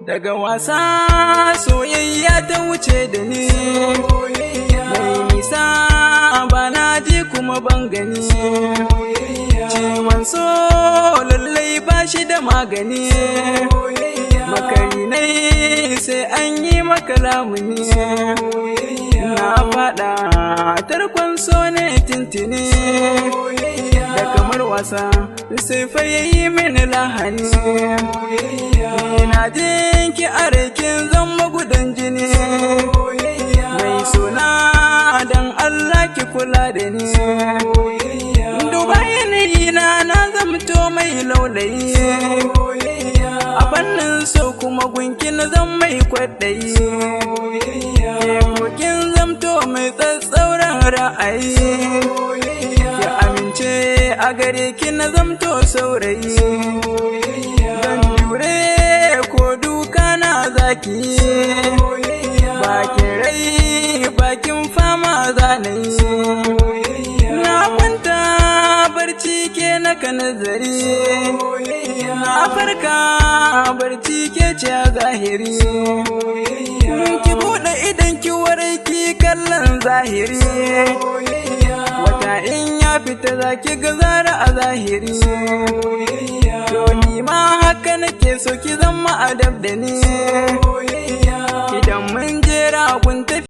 daga wasa soyayya ta wuce da ni, mai nisa ba na ji kuma ban gani, ciwon so lallai ba shi da magani, makarinai sai an yi maka lamuni, na faɗa tarkon so ne tintini, da kamar wasa sai fa yayi mini lahani, na jinki a rikin zan magudan jini, mai suna dan Allah ki kula da ni, duba yanayi na zamto mai laulayi, a fannin so kuma gunki na zan mai kwaɗayi, kin zamto mai tsatsauran ra'ayi, ki amince a gare ki na zamto saurayi, zan jure ko duka na zaki, bakin rai bakin fama zanayi, na kwanta barci ke naka nazari, na farka barci ke ce a zahiri, ki buɗe idan ki warki kallon zahiri, wata in ya fita za ki ga zara a zahiri, to ni ma haka nake so ki zama adab da ni, idan mun jera kun tafi